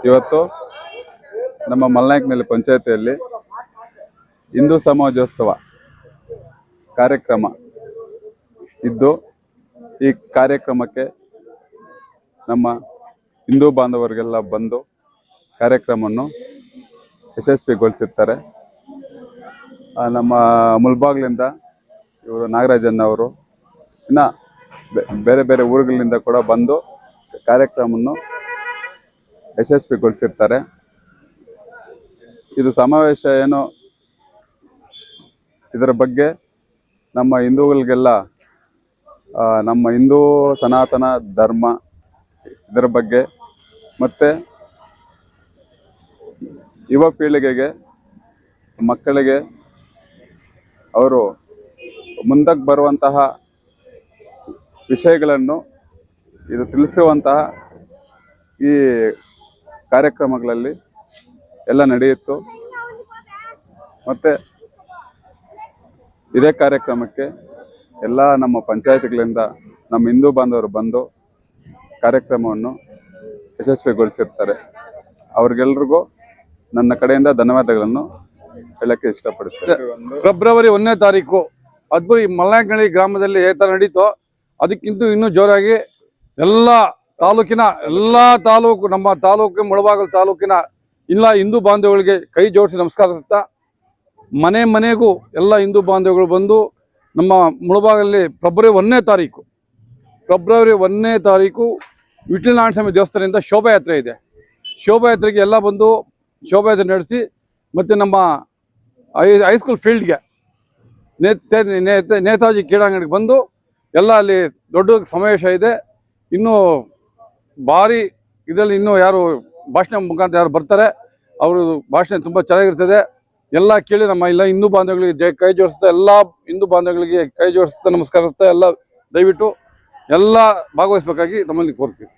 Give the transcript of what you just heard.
ಇವತ್ತು ನಮ್ಮ ಮಲ್ನಾಯಕನಹಳ್ಳಿ ಪಂಚಾಯತಿಯಲ್ಲಿ ಹಿಂದೂ ಸಮಾಜೋತ್ಸವ ಕಾರ್ಯಕ್ರಮ ಇದ್ದು, ಈ ಕಾರ್ಯಕ್ರಮಕ್ಕೆ ನಮ್ಮ ಹಿಂದೂ ಬಾಂಧವರಿಗೆಲ್ಲ ಬಂದು ಕಾರ್ಯಕ್ರಮವನ್ನು ಯಶಸ್ವಿಗೊಳಿಸಿರ್ತಾರೆ. ನಮ್ಮ ಮುಲ್ಬಾಗ್ಲಿಂದ ಇವರು ನಾಗರಾಜನ್ ಅವರು, ಇನ್ನು ಬೇರೆ ಬೇರೆ ಊರುಗಳಿಂದ ಕೂಡ ಬಂದು ಕಾರ್ಯಕ್ರಮವನ್ನು ಯಶಸ್ವಿಗೊಳಿಸಿರ್ತಾರೆ. ಇದು ಸಮಾವೇಶ ಏನು, ಇದರ ಬಗ್ಗೆ ನಮ್ಮ ಹಿಂದೂಗಳಿಗೆಲ್ಲ ನಮ್ಮ ಹಿಂದೂ ಸನಾತನ ಧರ್ಮ ಇದರ ಬಗ್ಗೆ ಮತ್ತು ಯುವ ಪೀಳಿಗೆಗೆ, ಮಕ್ಕಳಿಗೆ ಅವರು ಮುಂದಕ್ಕೆ ಬರುವಂತಹ ವಿಷಯಗಳನ್ನು ಇದು ತಿಳಿಸುವಂತಹ ಈ ಕಾರ್ಯಕ್ರಮಗಳಲ್ಲಿ ಎಲ್ಲ ನಡೆಯಿತು. ಮತ್ತು ಇದೇ ಕಾರ್ಯಕ್ರಮಕ್ಕೆ ಎಲ್ಲ ನಮ್ಮ ಪಂಚಾಯತ್ಗಳಿಂದ ನಮ್ಮ ಹಿಂದೂ ಬಾಂಧವರು ಬಂದು ಕಾರ್ಯಕ್ರಮವನ್ನು ಯಶಸ್ವಿಗೊಳಿಸಿರ್ತಾರೆ. ಅವ್ರಿಗೆಲ್ರಿಗೂ ನನ್ನ ಕಡೆಯಿಂದ ಧನ್ಯವಾದಗಳನ್ನು ಹೇಳಕ್ಕೆ ಇಷ್ಟಪಡುತ್ತೇನೆ. ಫೆಬ್ರವರಿ 1ನೇ ತಾರೀಕು ಅದ್ಭುತ ಮಲ್ನಾಯಕನಹಳ್ಳಿ ಗ್ರಾಮದಲ್ಲಿ ಏತ ನಡೀತೋ, ಅದಕ್ಕಿಂತ ಇನ್ನೂ ಜೋರಾಗಿ ಎಲ್ಲ ತಾಲೂಕು ನಮ್ಮ ತಾಲೂಕು ಮುಳಬಾಗಿಲು ತಾಲೂಕಿನ ಎಲ್ಲ ಹಿಂದೂ ಬಾಂಧವಗಳಿಗೆ ಕೈ ಜೋಡಿಸಿ ನಮಸ್ಕರಿಸುತ್ತಾ, ಮನೆ ಮನೆಗೂ ಎಲ್ಲ ಹಿಂದೂ ಬಾಂಧವಗಳು ಬಂದು ನಮ್ಮ ಮುಳಬಾಗಲ್ಲಿ ಫೆಬ್ರವರಿ 1ನೇ ತಾರೀಕು ವಿಠಲನಾರಾಯಣ ಸ್ವಾಮಿ ದೇವಸ್ಥಾನದಿಂದ ಶೋಭಾಯಾತ್ರೆ ಇದೆ. ಶೋಭಾಯಾತ್ರೆಗೆ ಎಲ್ಲ ಬಂದು ಶೋಭಾಯಾತ್ರೆ ನಡೆಸಿ, ಮತ್ತು ನಮ್ಮ ಹೈಸ್ಕೂಲ್ ಫೀಲ್ಡ್ಗೆ ನೇತಾಜಿ ಕ್ರೀಡಾಂಗಣಕ್ಕೆ ಬಂದು ಎಲ್ಲ ಅಲ್ಲಿ ದೊಡ್ಡ ಸಮಾವೇಶ ಇದೆ. ಇನ್ನೂ ಭಾರಿ ಇದರಲ್ಲಿ ಇನ್ನೂ ಯಾರು ಭಾಷಣ ಮುಖಾಂತರ ಯಾರು ಬರ್ತಾರೆ, ಅವರು ಭಾಷಣ ತುಂಬ ಚೆನ್ನಾಗಿರ್ತದೆ. ಎಲ್ಲ ಕೇಳಿ ನಮ್ಮ ಎಲ್ಲ ಹಿಂದೂ ಬಾಂಧವಗಳಿಗೆ ಕೈ ಜೋಡಿಸ್ತಾ, ಎಲ್ಲ ಹಿಂದೂ ಬಾಂಧವಗಳಿಗೆ ಕೈ ಜೋಡಿಸ್ತಾ ನಮಸ್ಕರಿಸ್ತಾ, ಎಲ್ಲ ದಯವಿಟ್ಟು ಎಲ್ಲ ಭಾಗವಹಿಸಬೇಕಾಗಿ ನಮ್ಮಲ್ಲಿ ಕೋರ್ತೀವಿ.